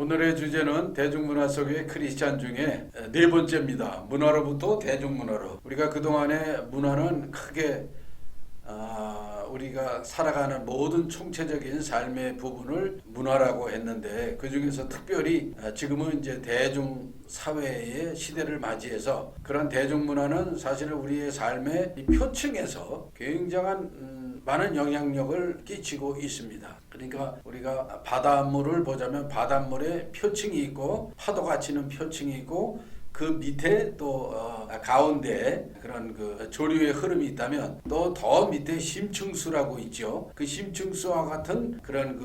오늘의 주제는 대중문화 속의 크리스찬 중에 네 번째입니다. 문화로부터 대중문화로. 우리가 그동안의 문화는 크게 우리가 살아가는 모든 총체적인 삶의 부분을 문화라고 했는데, 그 중에서 특별히 지금은 이제 대중사회의 시대를 맞이해서 그런 대중문화는 사실 우리의 삶의 표층에서 굉장한 많은 영향력을 끼치고 있습니다. 그러니까 우리가 바닷물을 보자면 바닷물에 표층이 있고 파도가 치는 표층이 있고 그 밑에 또 가운데 그런 그 조류의 흐름이 있다면 또 더 밑에 심층수라고 있죠. 그 심층수와 같은 그런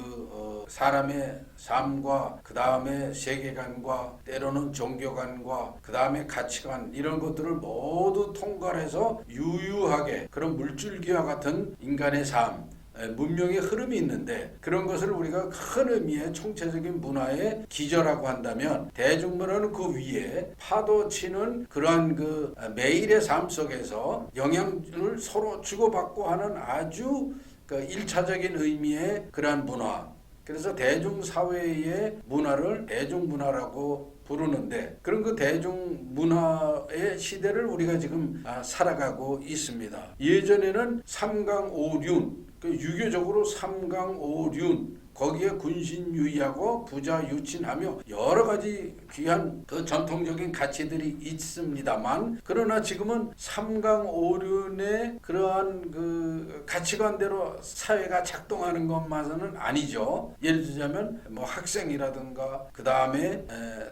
사람의 삶과 그 다음에 세계관과 때로는 종교관과 그 다음에 가치관, 이런 것들을 모두 통괄해서 유유하게 그런 물줄기와 같은 인간의 삶, 문명의 흐름이 있는데, 그런 것을 우리가 큰 의미의 총체적인 문화의 기저라고 한다면, 대중문화는 그 위에 파도 치는 그러한 그 매일의 삶 속에서 영향을 서로 주고받고 하는 아주 일차적인 의미의 그러한 문화, 그래서 대중사회의 문화를 대중문화라고 부르는데, 그런 그 대중문화의 시대를 우리가 지금 살아가고 있습니다. 예전에는 삼강오륜, 유교적으로 삼강오륜, 거기에 군신유의하고 부자유친하며 여러 가지 귀한 그 전통적인 가치들이 있습니다만, 그러나 지금은 삼강오륜의 그러한 그 가치관대로 사회가 작동하는 것만은 아니죠. 예를 들자면 뭐 학생이라든가 그 다음에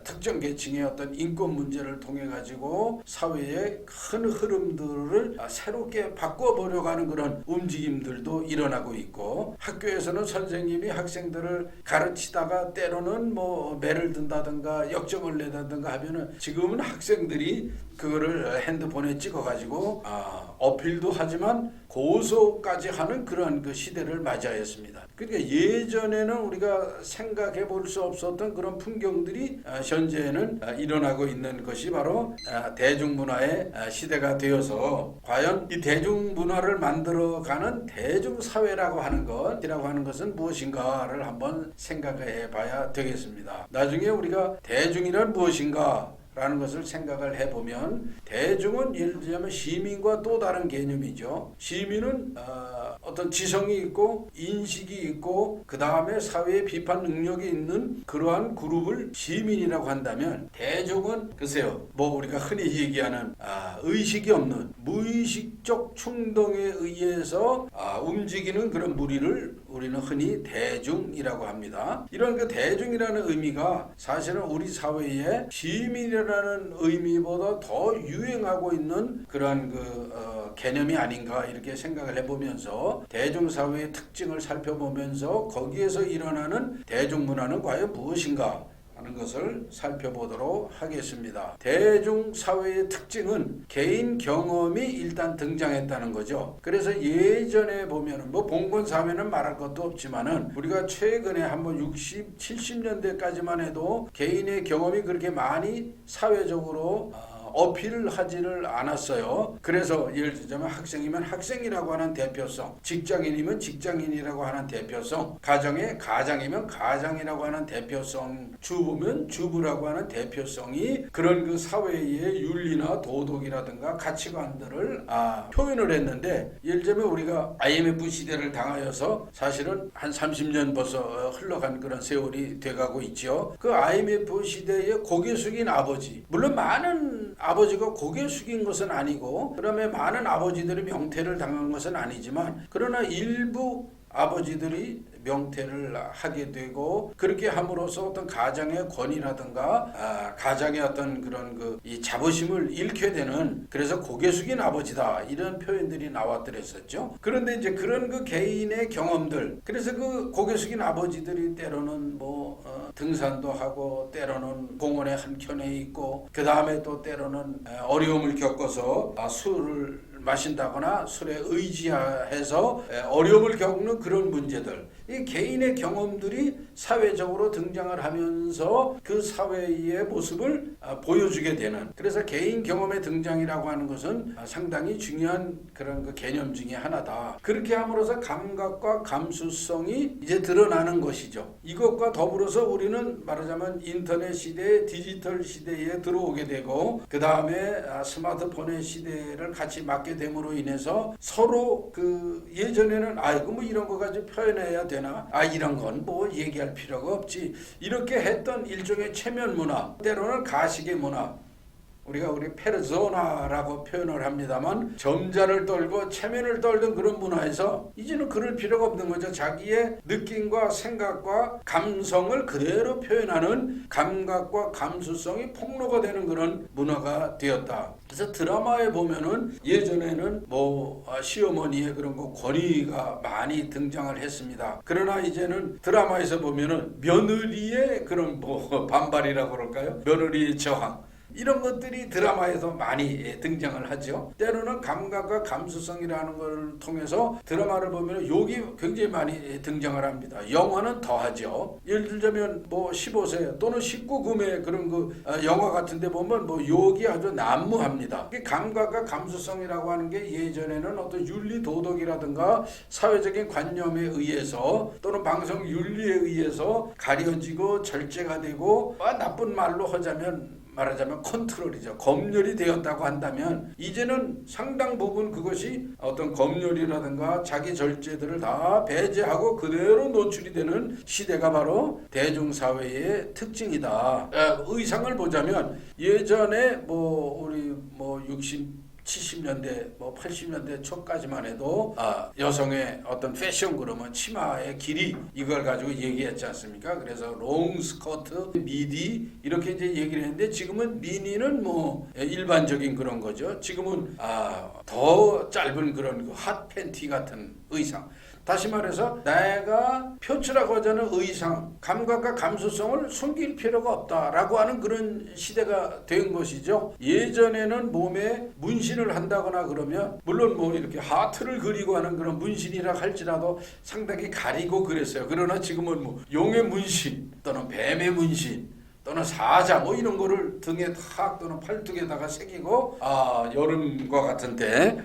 특정 계층의 어떤 인권 문제를 통해 가지고 사회의 큰 흐름들을 새롭게 바꿔보려고 하는 그런 움직임들도 일어나고 있고, 학교에서는 선생님이 학생들을 가르치다가 때로는 뭐 매를 든다든가 역정을 내다든가 하면은, 지금은 학생들이 그거를 핸드폰에 찍어가지고 어필도 하지만 고소까지 하는 그런 그 시대를 맞이하였습니다. 그러니까 예전에는 우리가 생각해 볼 수 없었던 그런 풍경들이 현재는 일어나고 있는 것이 바로 대중문화의 시대가 되어서, 과연 이 대중문화를 만들어가는 대중사회라고 하는 것은 무엇인가를 한번 생각해 봐야 되겠습니다. 나중에 우리가 대중이란 무엇인가 라는 것을 생각을 해보면, 대중은 예를 들자면 시민과 또 다른 개념이죠. 시민은 어떤 지성이 있고 인식이 있고 그 다음에 사회의 비판 능력이 있는 그러한 그룹을 시민이라고 한다면, 대중은 글쎄요, 뭐 우리가 흔히 얘기하는 의식이 없는 무의식적 충동에 의해서 움직이는 그런 무리를 우리는 흔히 대중이라고 합니다. 이런 그 대중이라는 의미가 사실은 우리 사회에 시민이라는 의미보다 더 유행하고 있는 그런 개념이 아닌가, 이렇게 생각을 해보면서 대중사회의 특징을 살펴보면서 거기에서 일어나는 대중문화는 과연 무엇인가 하는 것을 살펴보도록 하겠습니다. 대중사회의 특징은 개인 경험이 일단 등장했다는 거죠. 그래서 예전에 보면은 뭐 봉건사회는 말할 것도 없지만은, 우리가 최근에 한번 60, 70년대까지만 해도 개인의 경험이 그렇게 많이 사회적으로 어필을 하지를 않았어요. 그래서 예를 들자면 학생이면 학생이라고 하는 대표성, 직장인이면 직장인이라고 하는 대표성, 가장이면 가장이라고 하는 대표성, 주부면 주부라고 하는 대표성이 그런 그 사회의 윤리나 도덕이라든가 가치관들을 표현을 했는데, 예를 들자면 우리가 IMF 시대를 당하여서 사실은 한 30년 벌써 흘러간 그런 세월이 돼가고 있죠. 그 IMF 시대에 고개 숙인 아버지, 물론 많은 아버지가 고개 숙인 것은 아니고, 그다음에 많은 아버지들이 명퇴를 당한 것은 아니지만, 그러나 일부 아버지들이 명퇴를 하게 되고, 그렇게 함으로써 어떤 가장의 권위라든가 가장의 어떤 그런 이 자부심을 잃게 되는, 그래서 고개 숙인 아버지다, 이런 표현들이 나왔더랬었죠. 그런데 이제 그런 그 개인의 경험들, 그래서 그 고개 숙인 아버지들이 때로는 등산도 하고 때로는 공원의 한켠에 있고, 그 다음에 또 때로는 어려움을 겪어서 술을 마신다거나 술에 의지해서 어려움을 겪는 그런 문제들, 이 개인의 경험들이 사회적으로 등장을 하면서 그 사회의 모습을 보여주게 되는, 그래서 개인 경험의 등장이라고 하는 것은 상당히 중요한 그런 그 개념 중에 하나다. 그렇게 함으로써 감각과 감수성이 이제 드러나는 것이죠. 이것과 더불어서 우리는 말하자면 인터넷 시대, 디지털 시대에 들어오게 되고, 그 다음에 스마트폰의 시대를 같이 맞게 됨으로 인해서 서로 그 예전에는 아이고 뭐 이런 거 가지고 표현해야 되나, 이런 건 뭐 얘기할 필요가 없지, 이렇게 했던 일종의 체면 문화, 때로는 가식의 문화, 우리 페르소나라고 표현을 합니다만 점자를 떨고 체면을 떨던 그런 문화에서 이제는 그럴 필요가 없는 거죠. 자기의 느낌과 생각과 감성을 그대로 표현하는 감각과 감수성이 폭로가 되는 그런 문화가 되었다. 그래서 드라마에 보면은 예전에는 뭐 시어머니의 그런 거 권위가 많이 등장을 했습니다. 그러나 이제는 드라마에서 보면은 며느리의 그런 뭐 반발이라고 그럴까요? 며느리의 저항, 이런 것들이 드라마에서 많이 등장을 하죠. 때로는 감각과 감수성이라는 걸 통해서 드라마를 보면 욕이 굉장히 많이 등장을 합니다. 영화는 더하죠. 예를 들자면 뭐 15세 또는 19금의 그런 그 영화 같은 데 보면 뭐 욕이 아주 난무합니다. 감각과 감수성이라고 하는 게 예전에는 어떤 윤리 도덕이라든가 사회적인 관념에 의해서 또는 방송 윤리에 의해서 가려지고 절제가 되고, 나쁜 말로 하자면 말하자면 컨트롤이죠. 검열이 되었다고 한다면 이제는 상당 부분 그것이 어떤 검열이라든가 자기 절제들을 다 배제하고 그대로 노출이 되는 시대가 바로 대중사회의 특징이다. 의상을 보자면 예전에 뭐 우리 뭐 70년대, 뭐 80년대 초까지만 해도 여성의 어떤 패션 그러면 치마의 길이, 이걸 가지고 얘기했지 않습니까? 그래서 롱 스커트, 미디 이렇게 이제 얘기를 했는데, 지금은 미니는 뭐 일반적인 그런 거죠. 지금은 더 짧은 그런 그 핫 팬티 같은 의상. 다시 말해서 내가 표출하고자 하는 의상, 감각과 감수성을 숨길 필요가 없다라고 하는 그런 시대가 된 것이죠. 예전에는 몸에 문신을 한다거나 그러면 물론 뭐 이렇게 하트를 그리고 하는 그런 문신이라 할지라도 상당히 가리고 그랬어요. 그러나 지금은 뭐 용의 문신 또는 뱀의 문신 또는 사자 뭐 이런 거를 등에 탁 또는 팔뚝에다가 새기고 여름과 같은 때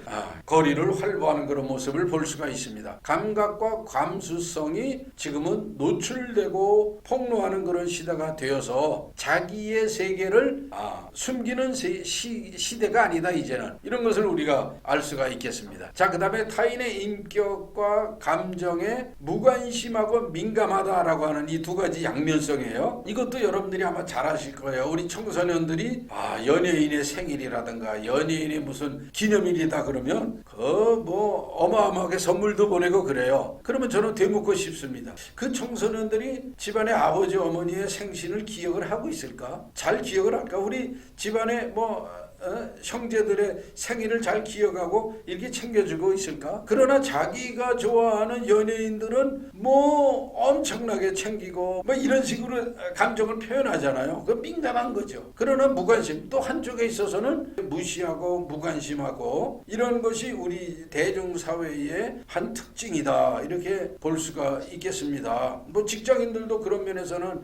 거리를 활보하는 그런 모습을 볼 수가 있습니다. 감각과 감수성이 지금은 노출되고 폭로하는 그런 시대가 되어서 자기의 세계를 숨기는 시대가 아니다. 이제는 이런 것을 우리가 알 수가 있겠습니다. 자, 그 다음에 타인의 인격과 감정에 무관심하고 민감하다라고 하는 이 두 가지 양면성이에요. 이것도 여러분들이 아마 잘 아실 거예요. 우리 청소년들이 연예인의 생일이라든가 연예인의 무슨 기념일이다 그러면 뭐 어마어마하게 선물도 보내고 그래요. 그러면 저는 되묻고 싶습니다. 그 청소년들이 집안의 아버지 어머니의 생신을 기억을 하고 있을까? 잘 기억을 할까? 우리 집안에 뭐 형제들의 생일을 잘 기억하고 이렇게 챙겨주고 있을까? 그러나 자기가 좋아하는 연예인들은 뭐 엄청나게 챙기고 뭐 이런 식으로 감정을 표현하잖아요. 그 민감한 거죠. 그러나 무관심, 또 한쪽에 있어서는 무시하고 무관심하고, 이런 것이 우리 대중사회의 한 특징이다, 이렇게 볼 수가 있겠습니다. 뭐 직장인들도 그런 면에서는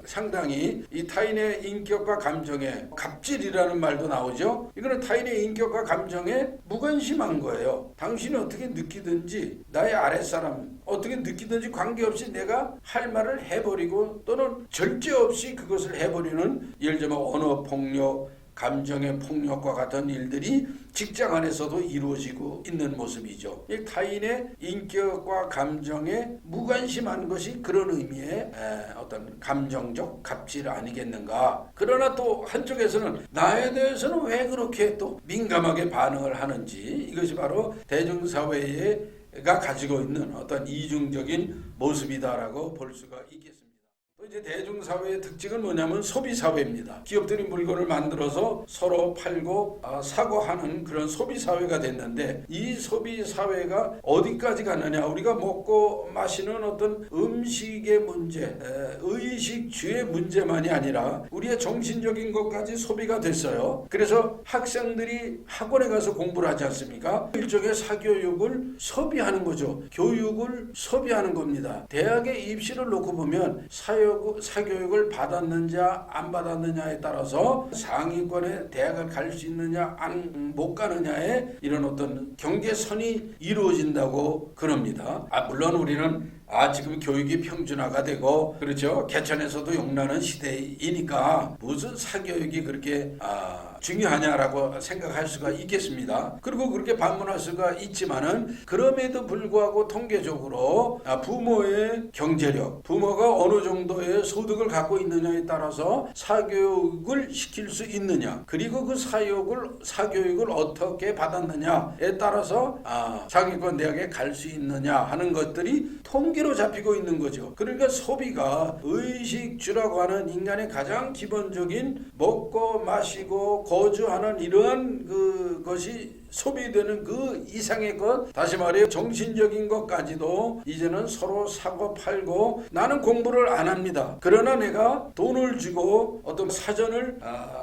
상당히 이 타인의 인격과 감정에 갑질이라는 말도 나오죠. 이거는 타인의 인격과 감정에 무관심한 거예요. 당신이 어떻게 느끼든지, 나의 아랫사람 어떻게 느끼든지 관계없이 내가 할 말을 해버리고 또는 절제 없이 그것을 해버리는, 예를 들면 언어폭력, 감정의 폭력과 같은 일들이 직장 안에서도 이루어지고 있는 모습이죠. 이 타인의 인격과 감정에 무관심한 것이 그런 의미의 어떤 감정적 갑질 아니겠는가. 그러나 또 한쪽에서는 나에 대해서는 왜 그렇게 또 민감하게 반응을 하는지, 이것이 바로 대중사회가 가지고 있는 어떤 이중적인 모습이다라고 볼 수가 있겠습니다. 또 이제 대중사회의 특징은 뭐냐면 소비사회입니다. 기업들이 물건을 만들어서 서로 팔고 사고 하는 그런 소비사회가 됐는데, 이 소비사회가 어디까지 갔느냐, 우리가 먹고 마시는 어떤 음식의 문제, 의식주의 문제만이 아니라 우리의 정신적인 것까지 소비가 됐어요. 그래서 학생들이 학원에 가서 공부를 하지 않습니까? 일종의 사교육을 소비하는 거죠. 교육을 소비하는 겁니다. 대학에 입시를 놓고 보면 사교육을 받았느냐 안 받았느냐에 따라서 상위권의 대학을 갈 수 있느냐 못 가느냐에 이런 어떤 경계선이 이루어진다고 그럽니다. 물론 우리는 지금 교육이 평준화가 되고, 그렇죠, 개천에서도 용나는 시대이니까 무슨 사교육이 그렇게 중요하냐라고 생각할 수가 있겠습니다. 그리고 그렇게 반문할 수가 있지만은, 그럼에도 불구하고 통계적으로 부모의 경제력, 부모가 어느 정도의 소득을 갖고 있느냐에 따라서 사교육을 시킬 수 있느냐, 그리고 그 사교육을 어떻게 받았느냐에 따라서 상위권 대학에 갈 수 있느냐 하는 것들이 통계로 잡히고 있는 거죠. 그러니까 소비가 의식주라고 하는 인간의 가장 기본적인 먹고 마시고 거주하는 이러한 것이 소비되는 그 이상의 것, 다시 말해 정신적인 것까지도 이제는 서로 사고 팔고, 나는 공부를 안 합니다. 그러나 내가 돈을 주고 어떤 사전을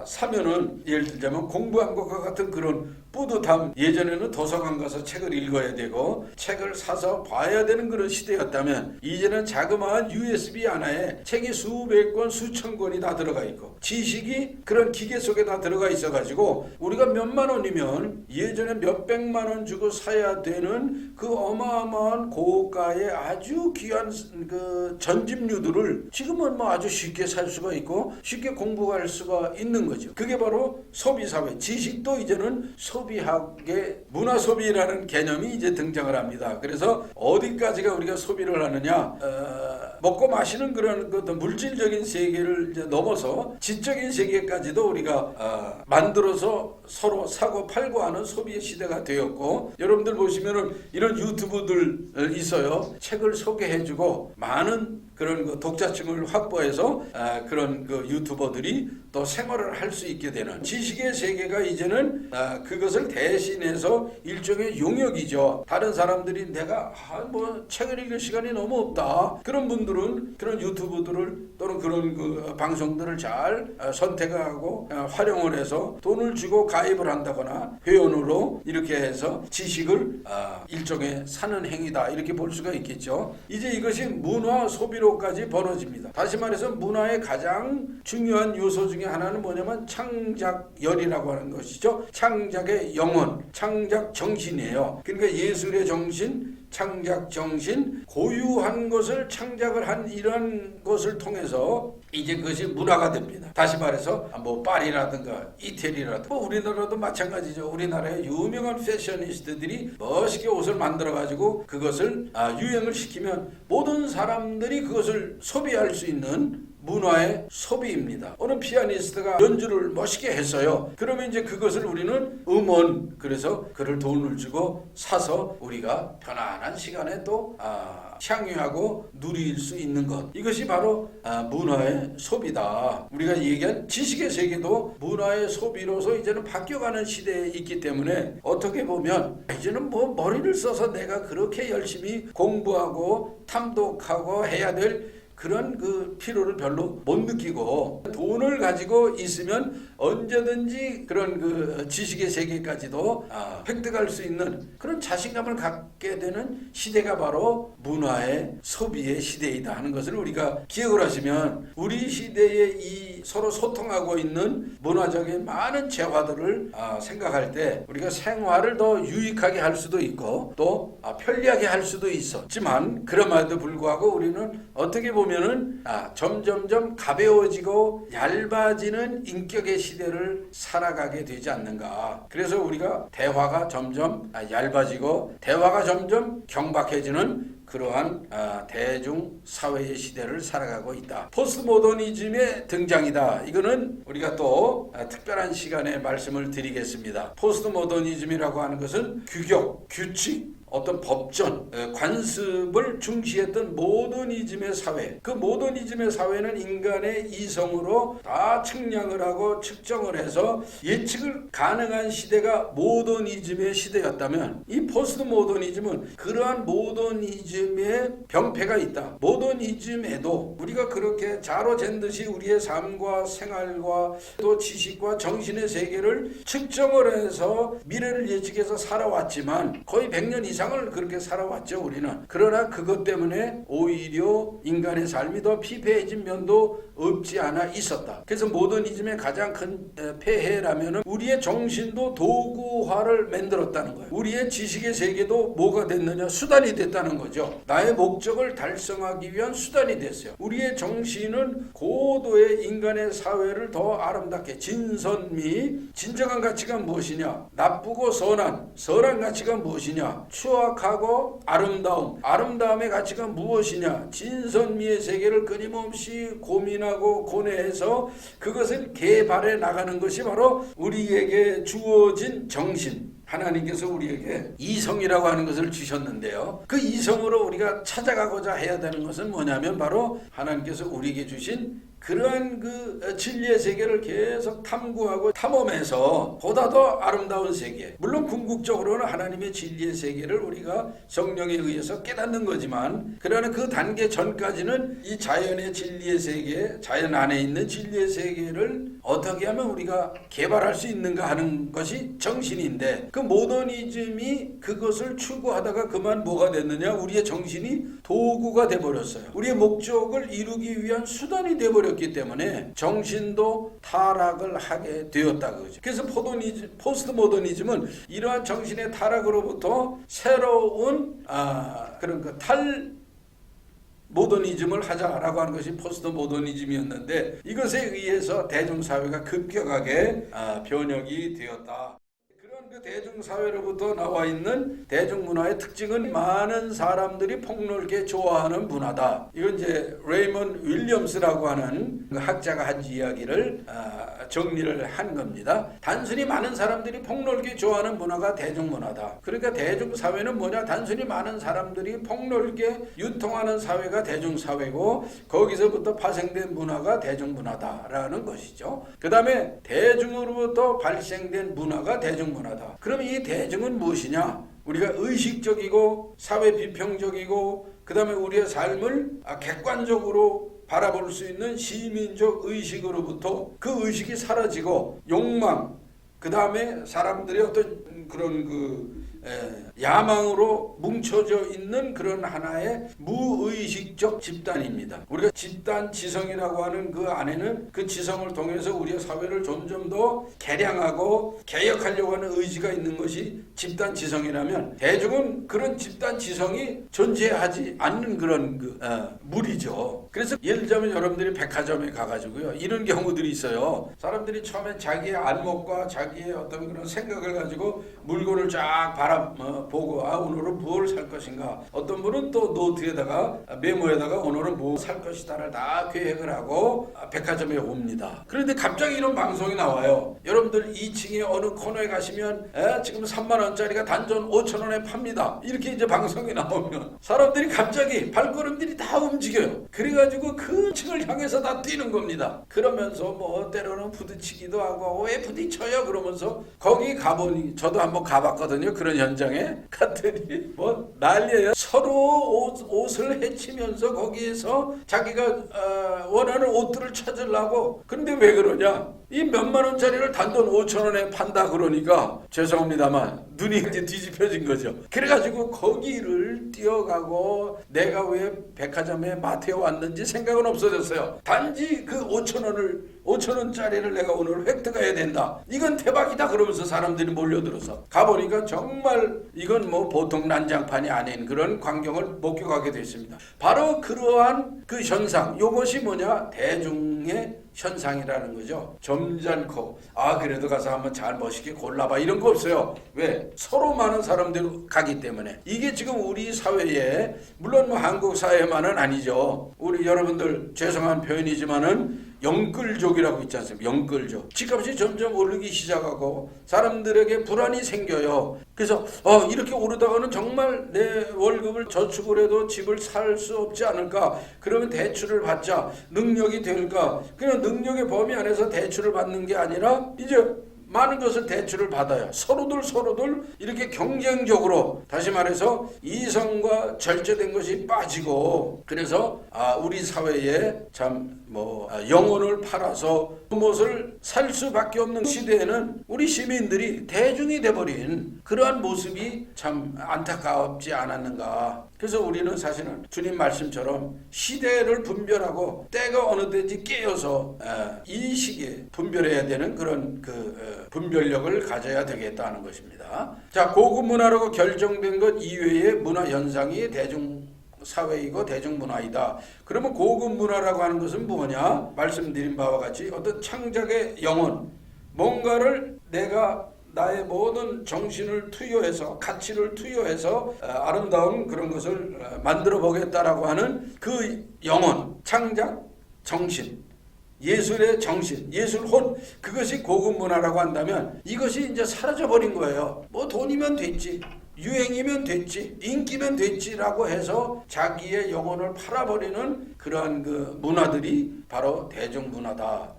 사면은, 예를 들자면 공부한 것과 같은 그런 뿌듯함, 예전에는 도서관 가서 책을 읽어야 되고 책을 사서 봐야 되는 그런 시대였다면, 이제는 자그마한 USB 하나에 책이 수백 권 수천 권이 다 들어가 있고 지식이 그런 기계 속에 다 들어가 있어가지고 우리가 몇만 원이면 예전에 몇백만 원 주고 사야 되는 그 어마어마한 고가의 아주 귀한 그 전집류들을 지금은 아주 쉽게 살 수가 있고 쉽게 공부할 수가 있는 거죠. 그게 바로 소비사회. 지식도 이제는 소비학의 문화소비라는 개념이 이제 등장을 합니다. 그래서 어디까지가 우리가 소비를 하느냐, 먹고 마시는 그런 어떤 물질적인 세계를 이제 넘어서 지적인 세계까지도 우리가 만들어서 서로 사고 팔고 하는 소비의 시대가 되었고, 여러분들 보시면은 이런 유튜브들 있어요. 책을 소개해주고 많은 그런 독자층을 확보해서 그런 유튜버들이 또 생활을 할 수 있게 되는 지식의 세계가 이제는 그것을 대신해서 일종의 용역이죠. 다른 사람들이 내가 책을 읽을 시간이 너무 없다, 그런 분들은 그런 유튜브들을 또는 그런 방송들을 잘 선택하고 활용을 해서 돈을 주고 가입을 한다거나 회원으로 이렇게 해서 지식을 일종의 사는 행위다, 이렇게 볼 수가 있겠죠. 이제 이것이 문화 소비로까지 벌어집니다. 다시 말해서 문화의 가장 중요한 요소 중에 하나는 뭐냐면 창작열이라고 하는 것이죠. 창작의 영혼, 창작 정신이에요. 그러니까 예술의 정신, 창작 정신, 고유한 것을 창작을 한 이런 것을 통해서 이제 그것이 문화가 됩니다. 다시 말해서 파리라든가 이태리라든가 우리나라도 마찬가지죠. 우리나라의 유명한 패셔니스트들이 멋있게 옷을 만들어 가지고 그것을 유행을 시키면 모든 사람들이 그것을 소비할 수 있는 문화의 소비입니다. 어느 피아니스트가 연주를 멋있게 했어요. 그러면 이제 그것을 우리는 음원, 그래서 그를 돈을 주고 사서 우리가 편안한 시간에 또 향유하고 누릴 수 있는 것, 이것이 바로 문화의 소비다. 우리가 얘기한 지식의 세계도 문화의 소비로서 이제는 바뀌어가는 시대에 있기 때문에, 어떻게 보면 이제는 머리를 써서 내가 그렇게 열심히 공부하고 탐독하고 해야 될 그런 필요를 별로 못 느끼고, 돈을 가지고 있으면 언제든지 그런 지식의 세계까지도 획득할 수 있는 그런 자신감을 갖게 되는 시대가 바로 문화의 소비의 시대이다 하는 것을 우리가 기억을 하시면, 우리 시대에 이 서로 소통하고 있는 문화적인 많은 재화들을 생각할 때 우리가 생활을 더 유익하게 할 수도 있고 또 편리하게 할 수도 있었지만, 그럼에도 불구하고 우리는 어떻게 보면은 점점점 가벼워지고 얇아지는 인격의 시대를 살아가게 되지 않는가. 그래서 우리가 대화가 점점 얇아지고 대화가 점점 경박해지는 그러한 대중 사회의 시대를 살아가고 있다. 포스트 모더니즘의 등장이다. 이거는 우리가 또 특별한 시간에 말씀을 드리겠습니다. 포스트 모더니즘이라고 하는 것은 규격, 규칙, 어떤 법전, 관습을 중시했던 모더니즘의 사회. 그 모더니즘의 사회는 인간의 이성으로 다 측량을 하고 측정을 해서 예측을 가능한 시대가 모더니즘의 시대였다면, 이 포스트 모더니즘은 그러한 모더니즘의 병폐가 있다. 모더니즘에도 우리가 그렇게 자로 잰 듯이 우리의 삶과 생활과 또 지식과 정신의 세계를 측정을 해서 미래를 예측해서 살아왔지만 거의 100년 이상을 그렇게 살아왔죠, 우리는. 그러나 그것 때문에 오히려 인간의 삶이 더 피폐해진 면도 없지 않아 있었다. 그래서 모더니즘의 가장 큰 폐해라면은 우리의 정신도 도구화를 만들었다는 거예요. 우리의 지식의 세계도 뭐가 됐느냐? 수단이 됐다는 거죠. 나의 목적을 달성하기 위한 수단이 됐어요. 우리의 정신은 고도의 인간의 사회를 더 아름답게, 진선미, 진정한 가치가 무엇이냐? 나쁘고 선한 가치가 무엇이냐? 추악하고 아름다움, 아름다움의 가치가 무엇이냐? 진선미의 세계를 끊임없이 고민하고 고뇌해서 그것을 개발해 나가는 것이 바로 우리에게 주어진 정신. 하나님께서 우리에게 이성이라고 하는 것을 주셨는데요. 그 이성으로 우리가 찾아가고자 해야 되는 것은 뭐냐면 바로 하나님께서 우리에게 주신 그러한 그 진리의 세계를 계속 탐구하고 탐험해서 보다 더 아름다운 세계, 물론 궁극적으로는 하나님의 진리의 세계를 우리가 성령에 의해서 깨닫는 거지만, 그러나 그 단계 전까지는 이 자연의 진리의 세계, 자연 안에 있는 진리의 세계를 어떻게 하면 우리가 개발할 수 있는가 하는 것이 정신인데, 그 모더니즘이 그것을 추구하다가 그만 뭐가 됐느냐? 우리의 정신이 도구가 돼버렸어요. 우리의 목적을 이루기 위한 수단이 돼버렸기 때문에 정신도 타락을 하게 되었다 그거죠. 그래서 포스트 모더니즘은 이러한 정신의 타락으로부터 새로운 그런 그 모더니즘을 하자라고 하는 것이 포스트 모더니즘이었는데, 이것에 의해서 대중사회가 급격하게 변혁이 되었다. 그 대중사회로부터 나와 있는 대중문화의 특징은 많은 사람들이 폭넓게 좋아하는 문화다. 이건 이제 레이먼 윌리엄스라고 하는 그 학자가 한 이야기를 정리를 한 겁니다. 단순히 많은 사람들이 폭넓게 좋아하는 문화가 대중문화다. 그러니까 대중사회는 뭐냐? 단순히 많은 사람들이 폭넓게 유통하는 사회가 대중사회고, 거기서부터 파생된 문화가 대중문화다라는 것이죠. 그 다음에 대중으로부터 발생된 문화가 대중문화다. 그럼 이 대중은 무엇이냐? 우리가 의식적이고 사회 비평적이고 그 다음에 우리의 삶을 객관적으로 바라볼 수 있는 시민적 의식으로부터 그 의식이 사라지고 욕망, 그 다음에 사람들의 어떤 그런 야망으로 뭉쳐져 있는 그런 하나의 무의식적 집단입니다. 우리가 집단 지성이라고 하는 그 안에는 그 지성을 통해서 우리의 사회를 점점 더 개량하고 개혁하려고 하는 의지가 있는 것이 집단 지성이라면, 대중은 그런 집단 지성이 존재하지 않는 그런 무리죠. 그래서 예를 들자면 여러분들이 백화점에 가가지고요, 이런 경우들이 있어요. 사람들이 처음에 자기의 안목과 자기의 어떤 그런 생각을 가지고 물건을 쫙 보고 오늘은 무엇을 살 것인가, 어떤 분은 또 노트에다가 메모에다가 오늘은 뭐 살 것이다를 다 계획을 하고 백화점에 옵니다. 그런데 갑자기 이런 방송이 나와요. 여러분들 2층에 어느 코너에 가시면 지금 3만 원짜리가 단전 5천 원에 팝니다. 이렇게 이제 방송이 나오면 사람들이 갑자기 발걸음들이 다 움직여요. 그래가지고 그 층을 향해서 다 뛰는 겁니다. 그러면서 뭐 때로는 부딪히기도 하고 왜 부딪혀요? 그러면서 거기 가보니, 저도 한번 가봤거든요. 그런 현장에 갔더니 뭐 난리예요. 서로 옷을 헤치면서 거기에서 자기가 원하는 옷들을 찾으려고. 근데 왜 그러냐? 이 몇만 원짜리를 단돈 5천 원에 판다 그러니까 죄송합니다만 눈이 이제 뒤집혀진 거죠. 그래가지고 거기를 뛰어가고 내가 왜 백화점에 마트에 왔는지 생각은 없어졌어요. 단지 그 5천 원짜리를 내가 오늘 획득해야 된다. 이건 대박이다 그러면서 사람들이 몰려들어서 가보니까 정말 이건 뭐 보통 난장판이 아닌 그런 광경을 목격하게 됐습니다. 바로 그러한 그 현상, 이것이 뭐냐? 대중의 현상이라는 거죠. 점잖고 그래도 가서 한번 잘 멋있게 골라봐 이런 거 없어요. 왜? 서로 많은 사람들이 가기 때문에. 이게 지금 우리 사회에, 물론 뭐 한국 사회만은 아니죠. 우리 여러분들 죄송한 표현이지만은 영끌족이라고 있지 않습니까? 영끌족. 집값이 점점 오르기 시작하고 사람들에게 불안이 생겨요. 그래서 이렇게 오르다가는 정말 내 월급을 저축을 해도 집을 살 수 없지 않을까? 그러면 대출을 받자. 능력이 될까? 그냥 능력의 범위 안에서 대출을 받는 게 아니라 이제 많은 것을 대출을 받아요. 서로들 이렇게 경쟁적으로, 다시 말해서 이성과 절제된 것이 빠지고, 그래서 우리 사회에 참 영혼을 팔아서 무엇을 살 수밖에 없는 시대에는 우리 시민들이 대중이 돼버린 그러한 모습이 참 안타깝지 않았는가. 그래서 우리는 사실은 주님 말씀처럼 시대를 분별하고 때가 어느 때인지 깨어서 이 시기에 분별해야 되는 그런 분별력을 가져야 되겠다는 것입니다. 자, 고급 문화라고 결정된 것 이외의 문화 현상이 대중사회이고 대중문화이다. 그러면 고급 문화라고 하는 것은 뭐냐? 말씀드린 바와 같이 어떤 창작의 영혼, 뭔가를 내가 나의 모든 정신을 투여해서, 가치를 투여해서 아름다운 그런 것을 만들어 보겠다라고 하는 그 영혼, 창작, 정신, 예술의 정신, 예술혼, 그것이 고급 문화라고 한다면 이것이 이제 사라져버린 거예요. 뭐 돈이면 됐지, 유행이면 됐지, 인기면 됐지라고 해서 자기의 영혼을 팔아버리는 그러한 그 문화들이 바로 대중문화다.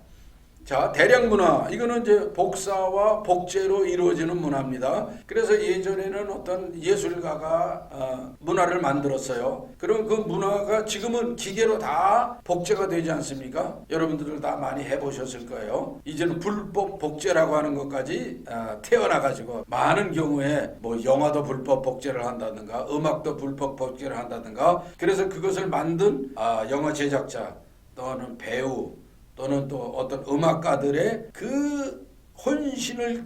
자, 대량문화, 이거는 이제 복사와 복제로 이루어지는 문화입니다. 그래서 예전에는 어떤 예술가가 문화를 만들었어요. 그럼 그 문화가 지금은 기계로 다 복제가 되지 않습니까? 여러분들 다 많이 해보셨을 거예요. 이제는 불법 복제라고 하는 것까지 태어나가지고 많은 경우에 뭐 영화도 불법 복제를 한다든가 음악도 불법 복제를 한다든가, 그래서 그것을 만든 영화 제작자 또는 배우 또는 또 어떤 음악가들의 그 혼신을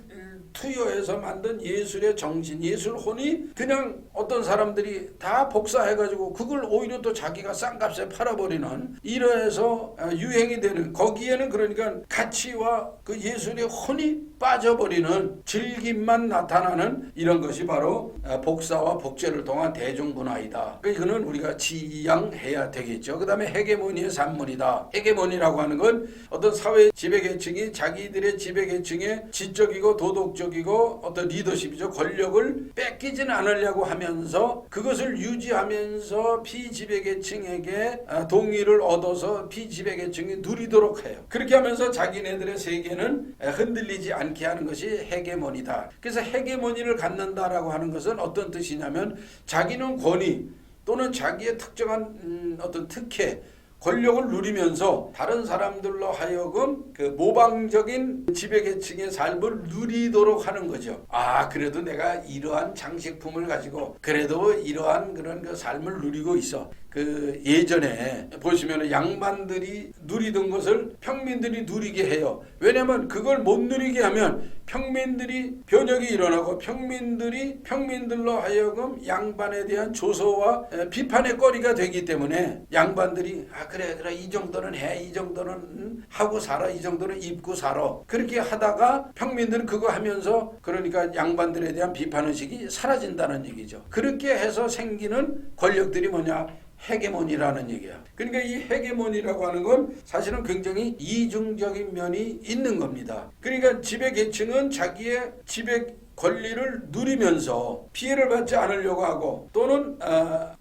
투여해서 만든 예술의 정신, 예술혼이 그냥 어떤 사람들이 다 복사해가지고 그걸 오히려 또 자기가 싼 값에 팔아버리는, 이러해서 유행이 되는, 거기에는 그러니까 가치와 그 예술의 혼이 빠져버리는, 즐김만 나타나는 이런 것이 바로 복사와 복제를 통한 대중문화이다. 이거는 우리가 지양해야 되겠죠. 그 다음에 헤게모니의 산물이다. 헤게모니라고 하는 건 어떤 사회 지배계층이 자기들의 지배계층의 지적이고 도덕적이고 어떤 리더십이죠. 권력을 뺏기지는 않으려고 하면서 그것을 유지하면서 피지배계층에게 동의를 얻어서 피지배계층이 누리도록 해요. 그렇게 하면서 자기네들의 세계는 흔들리지 않게 하는 것이 헤게모니다. 그래서 헤게모니를 갖는다라고 하는 것은 어떤 뜻이냐면 자기는 권위 또는 자기의 특정한 어떤 특혜, 권력을 누리면서 다른 사람들로 하여금 그 모방적인 지배계층의 삶을 누리도록 하는 거죠. 그래도 내가 이러한 장식품을 가지고 그래도 이러한 그런 그 삶을 누리고 있어. 그 예전에 보시면 양반들이 누리던 것을 평민들이 누리게 해요. 왜냐하면 그걸 못 누리게 하면 평민들이 변혁이 일어나고 평민들로 하여금 양반에 대한 조소와 비판의 거리가 되기 때문에 양반들이 그래 이 정도는 해, 이 정도는 하고 살아, 이 정도는 입고 살아, 그렇게 하다가 평민들은 그거 하면서 그러니까 양반들에 대한 비판의식이 사라진다는 얘기죠. 그렇게 해서 생기는 권력들이 뭐냐? 헤게모니라는 얘기야. 그러니까 이 헤게모니라고 하는 건 사실은 굉장히 이중적인 면이 있는 겁니다. 그러니까 지배계층은 자기의 지배 권리를 누리면서 피해를 받지 않으려고 하고, 또는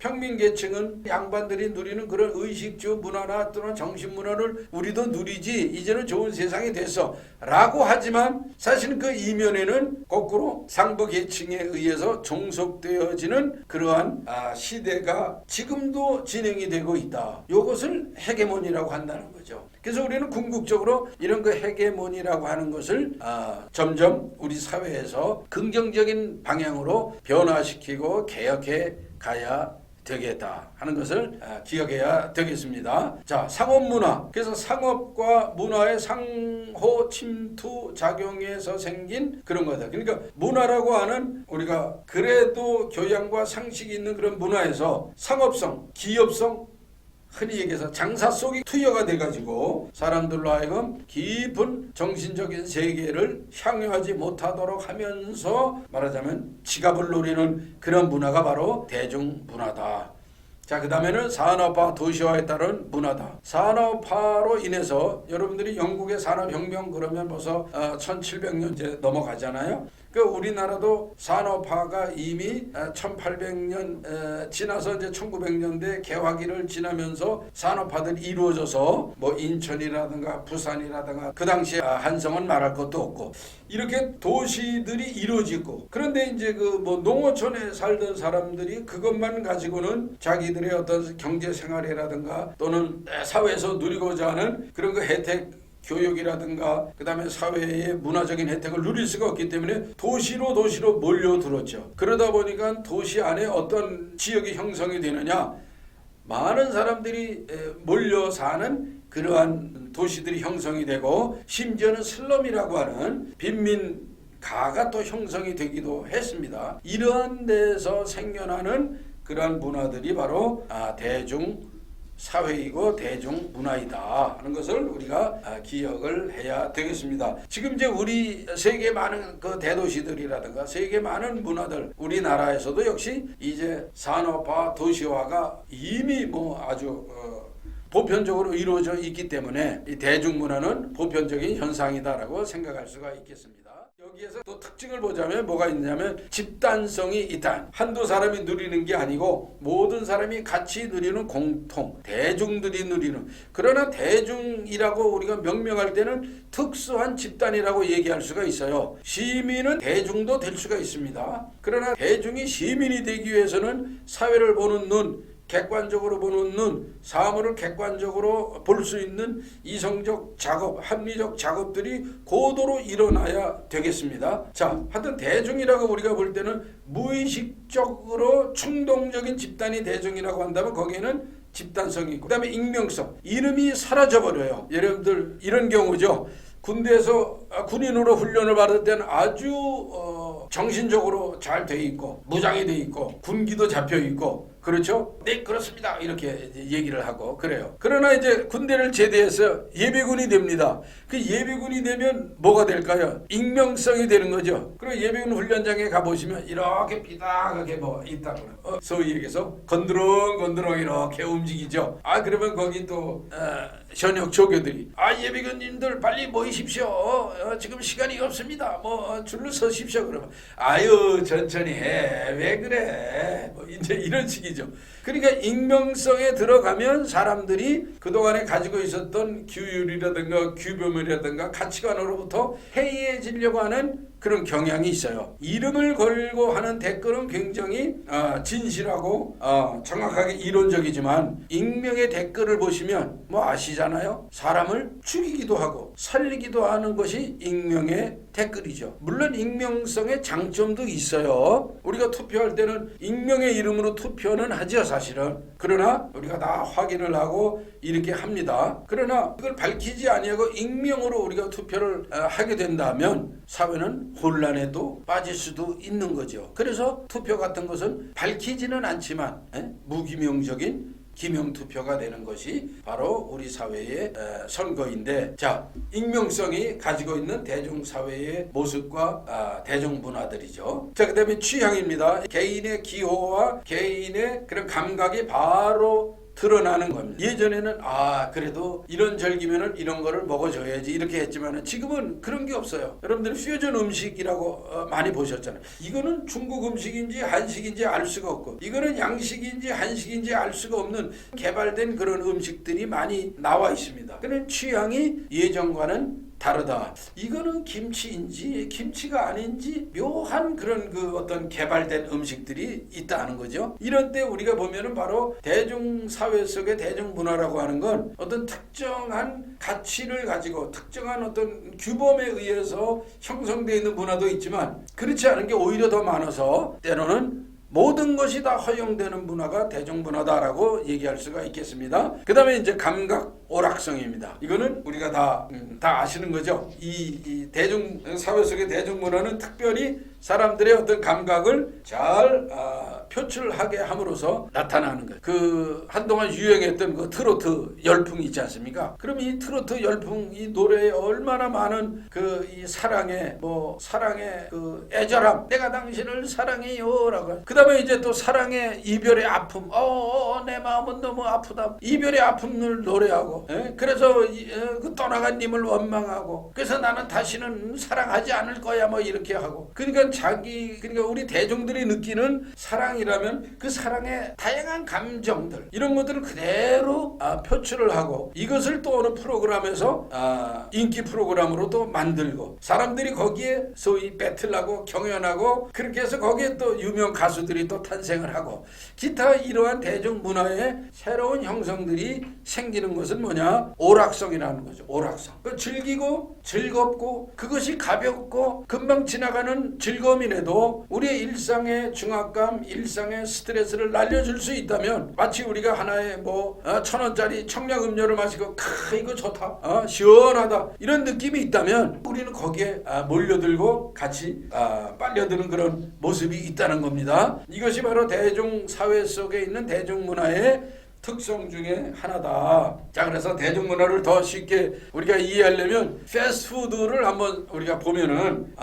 평민계층은 양반들이 누리는 그런 의식주 문화나 또는 정신문화를 우리도 누리지, 이제는 좋은 세상이 됐어 라고 하지만 사실은 그 이면에는 거꾸로 상부계층에 의해서 종속되어지는 그러한 시대가 지금도 진행이 되고 있다. 이것을 헤게모니라고 한다는 거죠. 그래서 우리는 궁극적으로 이런 그 헤게모니라고 하는 것을 점점 우리 사회에서 긍정적인 방향으로 변화시키고 개혁해 가야 되겠다 하는 것을 기억해야 되겠습니다. 자, 상업문화. 그래서 상업과 문화의 상호 침투 작용에서 생긴 그런 거다. 그러니까 문화라고 하는 우리가 그래도 교양과 상식이 있는 그런 문화에서 상업성, 기업성, 흔히 얘기해서 장사 속이 투여가 돼가지고 사람들로 하여금 깊은 정신적인 세계를 향유하지 못하도록 하면서 말하자면 지갑을 노리는 그런 문화가 바로 대중문화다. 자, 그 다음에는 산업화 도시화에 따른 문화다. 산업화로 인해서 여러분들이 영국의 산업혁명 그러면 벌써 1700년 이제 넘어가잖아요. 그 우리나라도 산업화가 이미 1800년 지나서 이제 1900년대 개화기를 지나면서 산업화들이 이루어져서 뭐 인천이라든가 부산이라든가 그 당시에 한성은 말할 것도 없고 이렇게 도시들이 이루어지고, 그런데 이제 그 뭐 농어촌에 살던 사람들이 그것만 가지고는 자기들의 어떤 경제 생활이라든가 또는 사회에서 누리고자 하는 그런 그 혜택, 교육이라든가 그 다음에 사회의 문화적인 혜택을 누릴 수가 없기 때문에 도시로 몰려들었죠. 그러다 보니까 도시 안에 어떤 지역이 형성이 되느냐, 많은 사람들이 몰려 사는 그러한 도시들이 형성이 되고 심지어는 슬럼이라고 하는 빈민가가 또 형성이 되기도 했습니다. 이러한 데서 생겨나는 그러한 문화들이 바로 대중사회이고 대중문화이다 하는 것을 우리가 기억을 해야 되겠습니다. 지금 이제 우리 세계 많은 그 대도시들이라든가 세계 많은 문화들, 우리나라에서도 역시 이제 산업화 도시화가 이미 뭐 아주 보편적으로 이루어져 있기 때문에 이 대중문화는 보편적인 현상이다라고 생각할 수가 있겠습니다. 여기에서 또 특징을 보자면 뭐가 있냐면 집단성이 있다. 한두 사람이 누리는 게 아니고 모든 사람이 같이 누리는 공통, 대중들이 누리는, 그러나 대중이라고 우리가 명명할 때는 특수한 집단이라고 얘기할 수가 있어요. 시민은 대중도 될 수가 있습니다. 그러나 대중이 시민이 되기 위해서는 사회를 보는 눈, 객관적으로 보는 눈, 사물을 객관적으로 볼 수 있는 이성적 작업, 합리적 작업들이 고도로 일어나야 되겠습니다. 자, 하여튼 대중이라고 우리가 볼 때는 무의식적으로 충동적인 집단이 대중이라고 한다면 거기에는 집단성이 있고, 그 다음에 익명성, 이름이 사라져버려요. 여러분들 이런 경우죠. 군대에서 군인으로 훈련을 받을 때는 아주 정신적으로 잘 돼 있고 무장이 돼 있고 군기도 잡혀 있고, 그렇죠? 네, 그렇습니다. 이렇게 얘기를 하고 그래요. 그러나 이제 군대를 제대해서 예비군이 됩니다. 그 예비군이 되면 뭐가 될까요? 익명성이 되는 거죠. 그리고 예비군 훈련장에 가보시면 이렇게 비닥하게 뭐 있다고 소위 얘기해서 건드렁건드렁 이렇게 움직이죠. 그러면 거기 또 현역 조교들이 예비군님들 빨리 모이십시오. 지금 시간이 없습니다. 뭐 줄로 서십시오. 그러면 아유 천천히 해. 왜 그래? 뭐 이제 이런 식이죠. 그러니까 익명성에 들어가면 사람들이 그동안에 가지고 있었던 규율이라든가 규범이라든가 가치관으로부터 해이해지려고 하는 그런 경향이 있어요. 이름을 걸고 하는 댓글은 굉장히 진실하고 정확하게 이론적이지만 익명의 댓글을 보시면 뭐 아시잖아요. 사람을 죽이기도 하고 살리기도 하는 것이 익명의 댓글이죠. 물론 익명성의 장점도 있어요. 우리가 투표할 때는 익명의 이름으로 투표는 하죠, 사실은. 그러나 우리가 다 확인을 하고 이렇게 합니다. 그러나 그걸 밝히지 아니하고 익명으로 우리가 투표를 하게 된다면 사회는 혼란에도 빠질 수도 있는 거죠. 그래서 투표 같은 것은 밝히지는 않지만 무기명적인 기명투표가 되는 것이 바로 우리 사회의 선거인데, 자, 익명성이 가지고 있는 대중사회의 모습과 대중문화들이죠. 자, 그 다음에 취향입니다. 개인의 기호와 개인의 그런 감각이 바로 드러나는 겁니다. 예전에는 그래도 이런 절기면은 이런 거를 먹어줘야지 이렇게 했지만은 지금은 그런 게 없어요. 여러분들 퓨전 음식이라고 많이 보셨잖아요. 이거는 중국 음식인지 한식인지 알 수가 없고, 이거는 양식인지 한식인지 알 수가 없는 개발된 그런 음식들이 많이 나와 있습니다. 그런 취향이 예전과는 다르다. 이거는 김치인지 김치가 아닌지 묘한 그런 그 어떤 개발된 음식들이 있다는 거죠. 이런 때 우리가 보면은 바로 대중사회 속의 대중문화라고 하는 건 어떤 특정한 가치를 가지고 특정한 어떤 규범에 의해서 형성되어 있는 문화도 있지만 그렇지 않은 게 오히려 더 많아서 때로는 모든 것이 다 허용되는 문화가 대중문화다라고 얘기할 수가 있겠습니다. 그 다음에 이제 감각 오락성입니다. 이거는 우리가 다 아시는 거죠. 이 대중 사회 속의 대중문화는 특별히 사람들의 어떤 감각을 잘 표출하게 함으로써 나타나는 거예요. 그 한동안 유행했던 그 트로트 열풍이 있지 않습니까? 그럼 이 트로트 열풍 이 노래에 얼마나 많은 그 이 사랑의 그 애절함, 내가 당신을 사랑해요라고. 그다음에 이제 또 사랑의 이별의 아픔, 내 마음은 너무 아프다. 이별의 아픔을 노래하고, 그래서 그 떠나간 님을 원망하고, 그래서 나는 다시는 사랑하지 않을 거야 뭐 이렇게 하고. 그러니까 우리 대중들이 느끼는 사랑이라면 그 사랑의 다양한 감정들 이런 것들을 그대로 표출을 하고, 이것을 또 어느 프로그램에서 인기 프로그램으로 또 만들고, 사람들이 거기에 소위 배틀하고 경연하고, 그렇게 해서 거기에 또 유명 가수들이 또 탄생을 하고, 기타 이러한 대중문화의 새로운 형성들이 생기는 것은 뭐냐? 오락성이라는 거죠. 오락성. 즐기고 즐겁고 그것이 가볍고 금방 지나가는 즐거움이라도 우리의 일상의 중압감, 일상의 스트레스를 날려줄 수 있다면, 마치 우리가 하나의 1,000원짜리 청량음료를 마시고 이거 좋다, 시원하다 이런 느낌이 있다면 우리는 거기에 몰려들고 같이 빨려드는 그런 모습이 있다는 겁니다. 이것이 바로 대중사회 속에 있는 대중문화의 특성 중에 하나다. 자, 그래서 대중문화를 더 쉽게 우리가 이해하려면 패스트푸드를 한번 우리가 보면은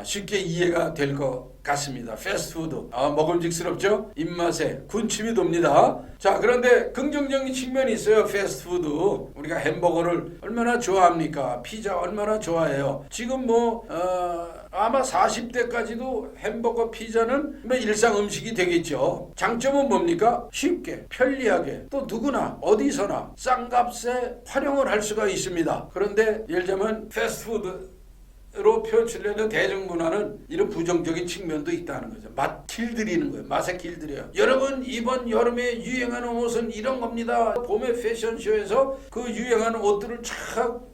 쉽게 이해가 될 것 같습니다. 패스트푸드 먹음직스럽죠? 입맛에 군침이 돕니다. 자, 그런데 긍정적인 측면이 있어요. 패스트푸드 우리가 햄버거를 얼마나 좋아합니까? 피자 얼마나 좋아해요? 지금 아마 40대까지도 햄버거, 피자는 일상 음식이 되겠죠. 장점은 뭡니까? 쉽게, 편리하게, 또 누구나 어디서나 싼 값에 활용을 할 수가 있습니다. 그런데 예를 들면 패스트푸드로 표출되는 대중문화는 이런 부정적인 측면도 있다는 거죠. 맛 길들이는 거예요. 맛에 길들여요. 여러분, 이번 여름에 유행하는 옷은 이런 겁니다. 봄에 패션쇼에서 그 유행하는 옷들을 촥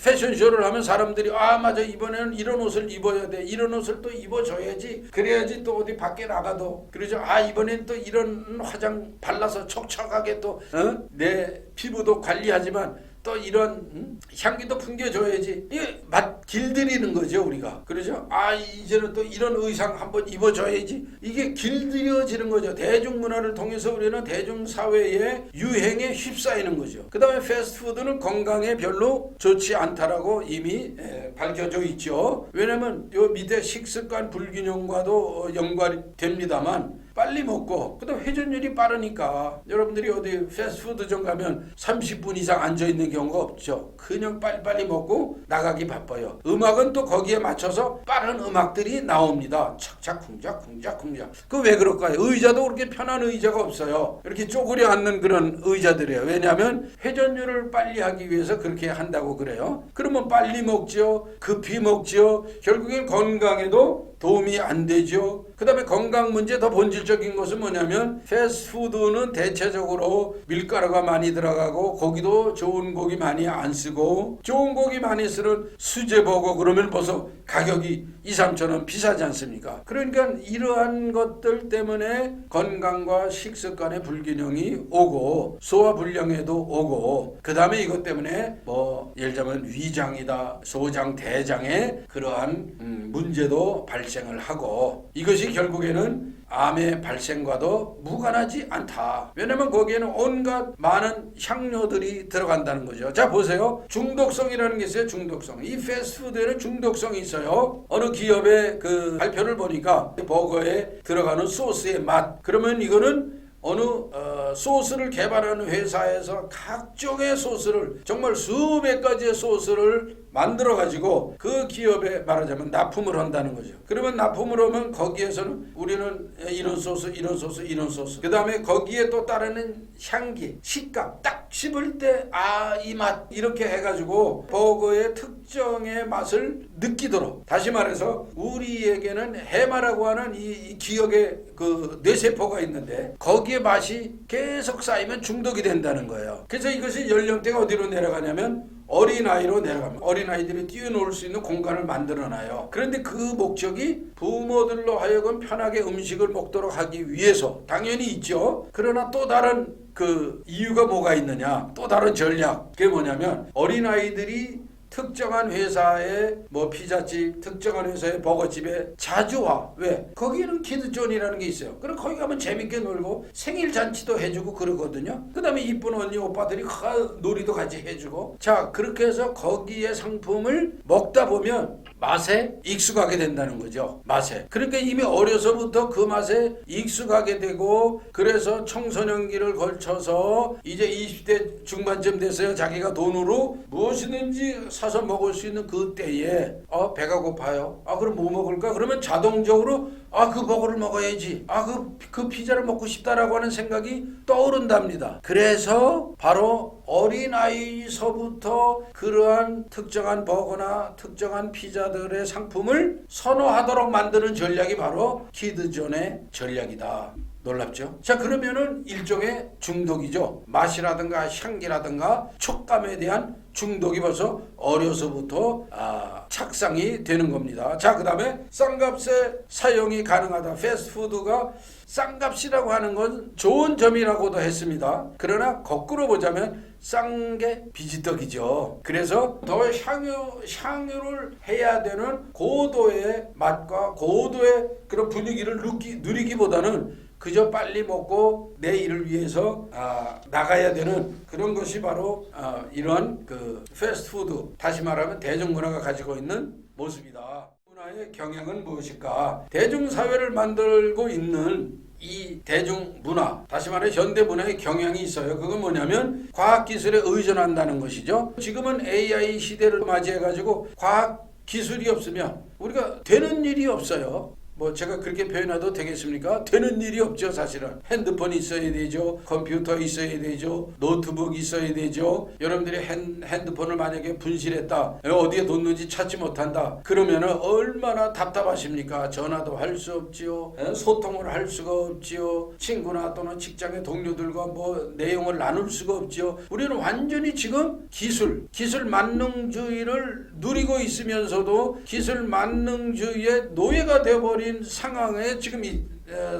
패션쇼를 하면 사람들이 맞아, 이번에는 이런 옷을 입어야 돼, 이런 옷을 또 입어줘야지, 그래야지 또 어디 밖에 나가도, 그러죠. 이번엔 또 이런 화장 발라서 촉촉하게 또 내 피부도 관리하지만 또 이런 향기도 풍겨줘야지. 이게 맛 길들이는 거죠, 우리가. 그러죠? 이제는 또 이런 의상 한번 입어줘야지. 이게 길들여지는 거죠. 대중문화를 통해서 우리는 대중사회의 유행에 휩싸이는 거죠. 그 다음에 패스트푸드는 건강에 별로 좋지 않다라고 이미 밝혀져 있죠. 왜냐면 요 밑에 식습관 불균형과도 연관이 됩니다만, 빨리 먹고 그다음 회전율이 빠르니까 여러분들이 어디 패스트푸드점 가면 30분 이상 앉아있는 경우가 없죠. 그냥 빨리빨리 먹고 나가기 바빠요. 음악은 또 거기에 맞춰서 빠른 음악들이 나옵니다. 착착 쿵작 쿵작 쿵작. 그 왜 그럴까요? 의자도 그렇게 편한 의자가 없어요. 이렇게 쪼그려 앉는 그런 의자들이에요. 왜냐하면 회전율을 빨리 하기 위해서 그렇게 한다고 그래요. 그러면 빨리 먹죠. 급히 먹죠. 결국엔 건강에도 도움이 안 되죠. 그 다음에 건강 문제 더 본질적인 것은 뭐냐면, 패스트푸드는 대체적으로 밀가루가 많이 들어가고 고기도 좋은 고기 많이 안 쓰고, 좋은 고기 많이 쓰는 수제버거 그러면 벌써 가격이 2-3천 원 비싸지 않습니까? 그러니까 이러한 것들 때문에 건강과 식습관의 불균형이 오고 소화불량에도 오고, 그 다음에 이것 때문에 예를 들면 위장이다, 소장, 대장에 그러한 문제도 발생을 하고, 이것이 결국에는 암의 발생과도 무관하지 않다. 왜냐면 거기에는 온갖 많은 향료들이 들어간다는 거죠. 자, 보세요. 중독성이라는 게 있어요. 중독성. 이 패스트푸드에는 중독성이 있어요. 어느 기업의 그 발표를 보니까 버거에 들어가는 소스의 맛, 그러면 이거는 어느 소스를 개발하는 회사에서 각종의 소스를, 정말 수백 가지의 소스를 만들어 가지고 그 기업에 말하자면 납품을 한다는 거죠. 그러면 납품을 하면 거기에서는 우리는 이런 소스, 이런 소스, 이런 소스, 그 다음에 거기에 또 따르는 향기, 식감, 딱 씹을 때 이 맛, 이렇게 해가지고 버거의 특정의 맛을 느끼도록, 다시 말해서 우리에게는 해마라고 하는 이 기억의 그 뇌세포가 있는데 거기에 맛이 계속 쌓이면 중독이 된다는 거예요. 그래서 이것이 연령대가 어디로 내려가냐면 어린아이로 내려갑니다. 어린아이들이 뛰어놀 수 있는 공간을 만들어놔요. 그런데 그 목적이 부모들로 하여금 편하게 음식을 먹도록 하기 위해서 당연히 있죠. 그러나 또 다른 그 이유가 뭐가 있느냐, 또 다른 전략, 그게 뭐냐면 어린아이들이 특정한 회사의 뭐 피자집, 특정한 회사의 버거집에 자주 와. 왜? 거기는 키드존이라는 게 있어요. 그럼 거기 가면 재밌게 놀고 생일 잔치도 해주고 그러거든요. 그 다음에 이쁜 언니 오빠들이 놀이도 같이 해주고. 자, 그렇게 해서 거기에 상품을 먹다 보면 맛에 익숙하게 된다는 거죠. 맛에. 그러니까 이미 어려서부터 그 맛에 익숙하게 되고, 그래서 청소년기를 걸쳐서 이제 20대 중반쯤 돼서야 자기가 돈으로 무엇이든지 사서 먹을 수 있는 그 때에 배가 고파요. 그럼 뭐 먹을까? 그러면 자동적으로 그 버거를 먹어야지. 그 피자를 먹고 싶다라고 하는 생각이 떠오른답니다. 그래서 바로 어린아이서부터 그러한 특정한 버거나 특정한 피자들의 상품을 선호하도록 만드는 전략이 바로 키드존의 전략이다. 놀랍죠? 자, 그러면은 일종의 중독이죠. 맛이라든가 향기라든가 촉감에 대한 중독이 벌써 어려서부터 착상이 되는 겁니다. 자, 그 다음에 싼값에 사용이 가능하다. 패스트푸드가 싼값이라고 하는 건 좋은 점이라고도 했습니다. 그러나 거꾸로 보자면 싼 게 비지떡이죠. 그래서 더 향유를 해야 되는 고도의 맛과 고도의 그런 분위기를 누리기보다는 그저 빨리 먹고 내 일을 위해서 나가야 되는 그런 것이 바로 이런 그 패스트푸드, 다시 말하면 대중문화가 가지고 있는 모습이다. 문화의 경향은 무엇일까? 대중사회를 만들고 있는 이 대중문화, 다시 말해 현대문화의 경향이 있어요. 그건 뭐냐면 과학기술에 의존한다는 것이죠. 지금은 AI 시대를 맞이해가지고 과학기술이 없으면 우리가 되는 일이 없어요. 뭐 제가 그렇게 표현해도 되겠습니까? 되는 일이 없죠. 사실은 핸드폰이 있어야 되죠. 컴퓨터 있어야 되죠. 노트북 있어야 되죠. 여러분들이 핸드폰을 만약에 분실했다, 어디에 뒀는지 찾지 못한다, 그러면은 얼마나 답답하십니까? 전화도 할 수 없지요. 소통을 할 수가 없지요. 친구나 또는 직장의 동료들과 뭐 내용을 나눌 수가 없지요. 우리는 완전히 지금 기술 만능주의를 누리고 있으면서도 기술 만능주의의 노예가 되어버린 상황에 지금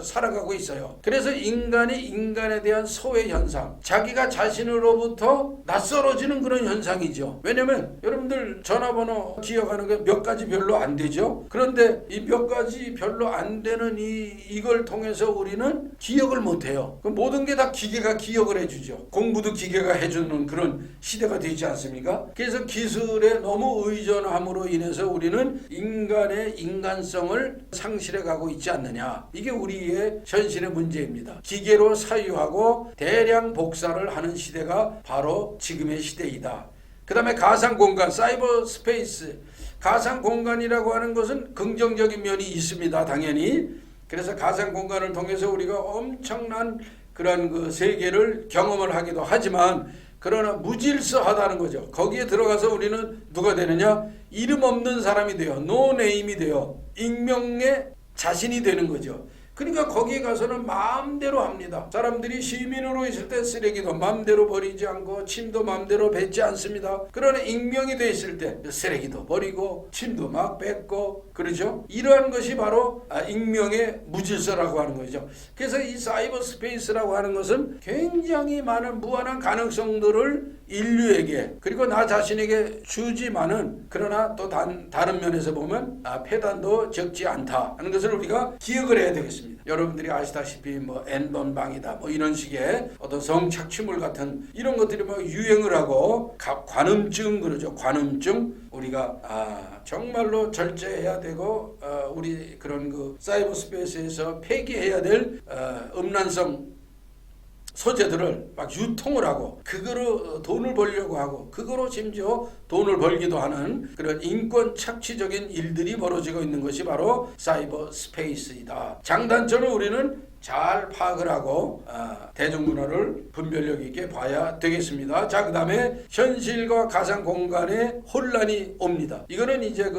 살아가고 있어요. 그래서 인간이 인간에 대한 소외 현상, 자기가 자신으로부터 낯설어지는 그런 현상이죠. 왜냐면 여러분들 전화번호 기억하는 게 몇 가지 별로 안 되죠. 그런데 이 몇 가지 별로 안 되는 이걸 통해서 우리는 기억을 못해요. 모든 게 다 기계가 기억을 해주죠. 공부도 기계가 해주는 그런 시대가 되지 않습니까? 그래서 기술에 너무 의존함으로 인해서 우리는 인간의 인간성을 상실해 가고 있지 않느냐. 이게 우리의 현실의 문제입니다. 기계로 사유하고 대량 복사를 하는 시대가 바로 지금의 시대이다. 그 다음에 가상공간, 사이버 스페이스, 가상공간이라고 하는 것은 긍정적인 면이 있습니다. 당연히. 그래서 가상공간을 통해서 우리가 엄청난 그런 그 세계를 경험을 하기도 하지만, 그러나 무질서하다는 거죠. 거기에 들어가서 우리는 누가 되느냐? 이름 없는 사람이 돼요. 노네임이 돼요. 익명의 자신이 되는 거죠. 그러니까 거기에 가서는 마음대로 합니다. 사람들이 시민으로 있을 때 쓰레기도 마음대로 버리지 않고 침도 마음대로 뱉지 않습니다. 그러나 익명이 돼 있을 때 쓰레기도 버리고 침도 막 뱉고 그러죠. 이러한 것이 바로 익명의 무질서라고 하는 거죠. 그래서 이 사이버 스페이스라고 하는 것은 굉장히 많은 무한한 가능성들을 인류에게 그리고 나 자신에게 주지만은, 그러나 또 다른 면에서 보면 폐단도 적지 않다 하는 것을 우리가 기억을 해야 되겠습니다. 여러분들이 아시다시피 뭐 N번방이다 뭐 이런 식의 어떤 성착취물 같은 이런 것들이 막 유행을 하고 관음증 그러죠. 관음증 우리가 정말로 절제해야 되고 우리 그런 그 사이버 스페이스에서 폐기해야 될 음란성 소재들을 막 유통을 하고 그거로 돈을 벌려고 하고 그거로 심지어 돈을 벌기도 하는 그런 인권 착취적인 일들이 벌어지고 있는 것이 바로 사이버 스페이스이다. 장단점을 우리는 잘 파악을 하고 대중문화를 분별력 있게 봐야 되겠습니다. 자, 그 다음에 현실과 가상 공간에 혼란이 옵니다. 이거는 이제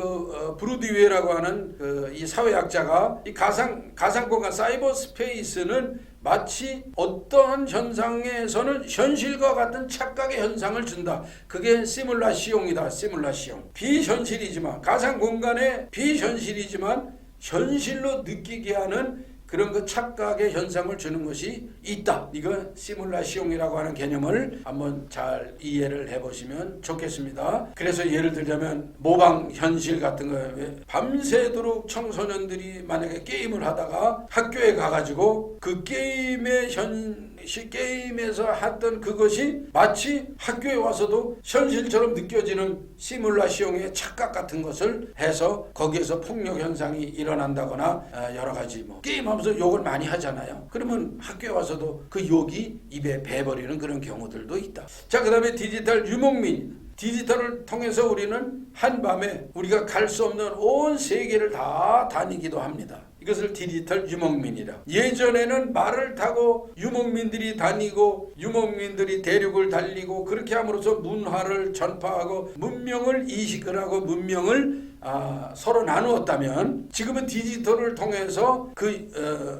브루디웨라고 하는 이 사회학자가 이 가상 공간 사이버 스페이스는 마치 어떠한 현상에서는 현실과 같은 착각의 현상을 준다. 그게 시뮬라시옹이다. 시뮬라시옹. 비현실이지만 가상 공간의 비현실이지만 현실로 느끼게 하는 그런 그 착각의 현상을 주는 것이 있다. 이거 시뮬라시옹이라고 하는 개념을 한번 잘 이해를 해보시면 좋겠습니다. 그래서 예를 들자면 모방 현실 같은 거에 밤새도록 청소년들이 만약에 게임을 하다가 학교에 가가지고 그 게임에서 했던 그것이 마치 학교에 와서도 현실처럼 느껴지는 시뮬라시옹의 착각 같은 것을 해서 거기에서 폭력 현상이 일어난다거나 여러 가지 게임하면서 욕을 많이 하잖아요. 그러면 학교에 와서도 그 욕이 입에 배버리는 그런 경우들도 있다. 자, 그 다음에 디지털 유목민. 디지털을 통해서 우리는 한밤에 우리가 갈 수 없는 온 세계를 다 다니기도 합니다. 이것을 디지털 유목민이라. 예전에는 말을 타고 유목민들이 다니고 유목민들이 대륙을 달리고 그렇게 함으로써 문화를 전파하고 문명을 이식을 하고 문명을 서로 나누었다면 지금은 디지털을 통해서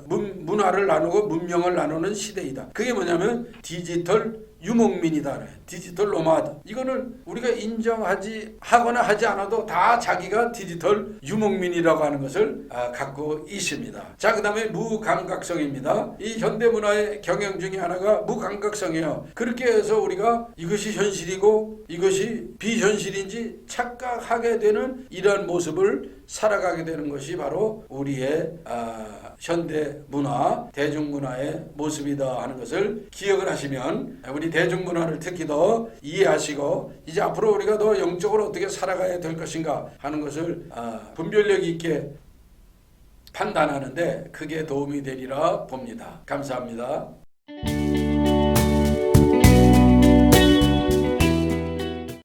문화를 나누고 문명을 나누는 시대이다. 그게 뭐냐면 디지털 유목민이다. 디지털 노마드. 이거는 우리가 인정하지 하거나 하지 않아도 다 자기가 디지털 유목민이라고 하는 것을 갖고 있습니다. 자, 그 다음에 무감각성입니다. 이 현대문화의 경영 중에 하나가 무감각성이에요. 그렇게 해서 우리가 이것이 현실이고 이것이 비현실인지 착각하게 되는 이러한 모습을 살아가게 되는 것이 바로 우리의 현대문화, 대중문화의 모습이다 하는 것을 기억을 하시면 우리 대중문화를 특히 더 이해하시고 이제 앞으로 우리가 더 영적으로 어떻게 살아가야 될 것인가 하는 것을 분별력 있게 판단하는데 크게 도움이 되리라 봅니다. 감사합니다.